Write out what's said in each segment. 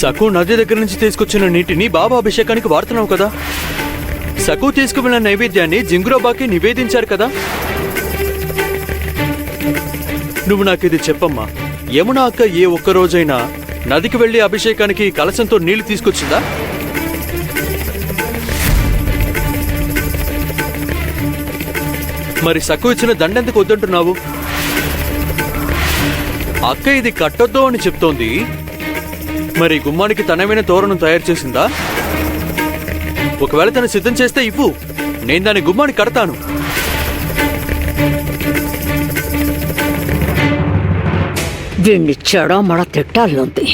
సకు నది దగ్గర నుంచి తీసుకొచ్చిన నీటిని బాబా అభిషేకానికి వాడుతున్నావు కదా. సకు తీసుకువెళ్ళిన నైవేద్యాన్ని జింగురోబాకి నివేదించారు కదా. నువ్వు నాకిది చెప్పమ్మా, యమున అక్క ఏ ఒక్కరోజైనా నదికి వెళ్లి అభిషేకానికి కలశంతో నీళ్లు తీసుకొచ్చిందా? మరి సక్కు ఇచ్చిన దండెందుకు వద్దంటున్నావు? అక్క ఇది కట్టొద్దు అని చెప్తోంది. మరి గుమ్మానికి తనమైన తోరణం తయారు చేసిందా? ఒకవేళ తను సిద్ధం చేస్తే ఇవ్వు, నేను దాని గుమ్మానికి కడతాను. వీణ్ణి చెడమడ తిట్టాలనుంది,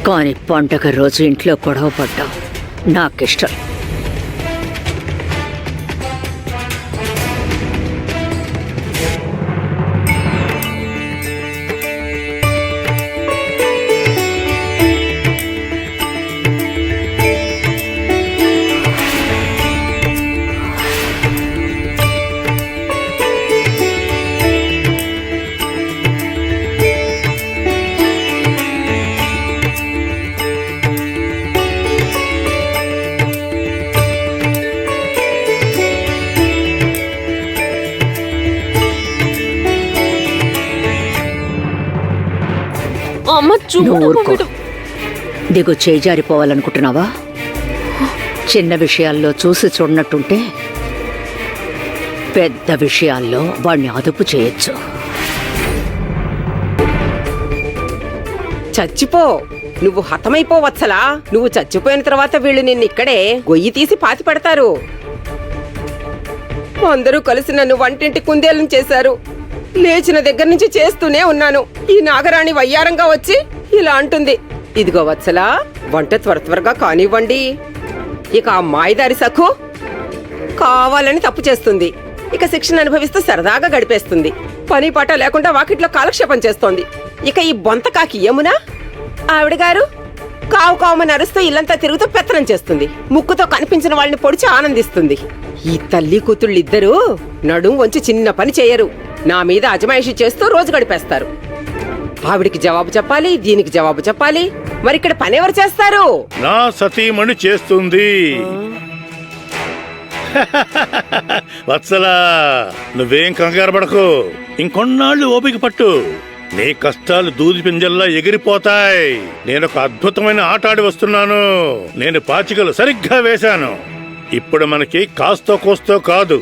కానీ పండగ రోజు ఇంట్లో గొడవ పడ్డావు నాకిష్టం. దిగు చేజారిపోవాలనుకుంటున్నావా? చిన్న విషయాల్లో చూసి చూడనట్టుంటే పెద్ద విషయాల్లో వాణ్ణి అదుపు చేయొచ్చు. చచ్చిపో, నువ్వు హతమైపోవచ్చలా. నువ్వు చచ్చిపోయిన తర్వాత వీళ్ళు నిన్నిక్కడే గొయ్యి తీసి పాతి పెడతారు. అందరూ కలిసి నన్ను వంటింటి కుందేలను చేశారు. లేచిన దగ్గర నుంచి చేస్తూనే ఉన్నాను. ఈ నాగరాణి వయ్యారంగా వచ్చి ఇలా అంటుంది, ఇదిగో వత్సలా, వంట త్వరగా కానివ్వండి. ఇక ఆ మాయదారి సఖు కావాలని తప్పు చేస్తుంది. ఇక శిక్షణ అనుభవిస్తూ సరదాగా గడిపేస్తుంది. పని పాట లేకుండా వాకిట్లో కాలక్షేపం చేస్తోంది. ఇక ఈ బొంతకాకి యమున, ఆవిడ గారు కావు కావుమని అరుస్తూ ఇల్లంతా తిరుగుతూ పెత్తనం చేస్తుంది. ముక్కుతో కనిపించిన వాళ్ళని పొడిచి ఆనందిస్తుంది. ఈ తల్లి కూతుళ్ళిద్దరూ నడుం వంచి చిన్న పని చేయరు. నా మీద అజమాయిషీ చేస్తూ రోజు గడిపేస్తారు. ఆవిడికి జవాబు చెప్పాలి, దీనికి జవాబు చెప్పాలి. మరి ఇక్కడ పని ఎవరు చేస్తారు? నా సతీమణి చేస్తుంది. వత్సలా, నువ్వేం కంగారు పడకు. ఇంకొన్నాళ్ళు ఓపిక పట్టు. నీ కష్టాలు దూది పింజల్లా ఎగిరిపోతాయి. నేనొక అద్భుతమైన ఆట ఆడి వస్తున్నాను. నేను పాచికలు సరిగ్గా వేశాను. ఇప్పుడు మనకి కాస్తో కోస్తో కాదు,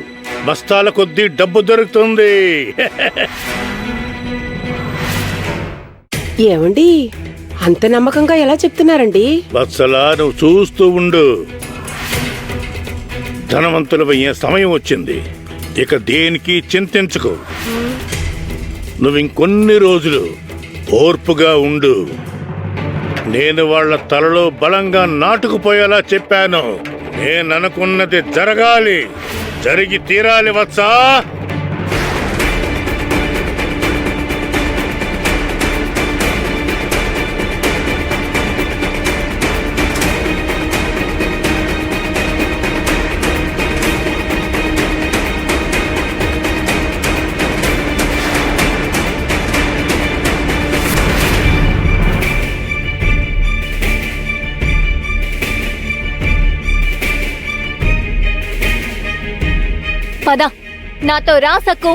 బస్తాల కొద్దీ డబ్బు దొరుకుతుంది. ఏమండి, అంత నమ్మకంగా ఎలా చెప్తున్నారండి? వత్సలా, నువ్వు చూస్తూ ఉండు. ధనవంతులయ్యే సమయం వచ్చింది. ఇక దేనికి చింతించుకో. నువ్వు ఇంకొన్ని రోజులు ఓర్పుగా ఉండు. నేను వాళ్ళ తలలో బలంగా నాటుకుపోయేలా చెప్పాను. నేననుకున్నది జరగాలి, జరిగి తీరాలి వత్సా. పద, నాతో రా సక్కు.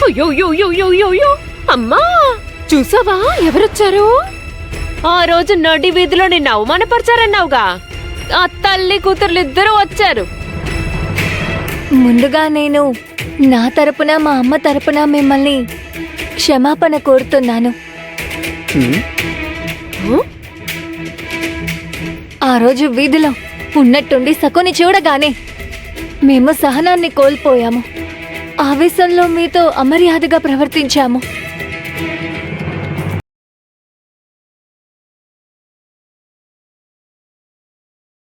అయ్యో, అమ్మా, చూసావా ఎవరొచ్చారు? ఆ రోజు నడి వీధిలో నిన్ను అవమానపరిచారన్నావుగా, ఆ తల్లి కూతుర్లిద్దరూ వచ్చారు. ముందుగా నేను నా తరపున మా అమ్మ తరపున మిమ్మల్ని క్షమాపణ కోరుతున్నాను. ఆ రోజు వీధిలో ఉన్నట్టుండి సకుని చూడగానే మేము సహనాన్ని కోల్పోయాము. ఆవేశంలో మీతో అమర్యాదగా ప్రవర్తించాము.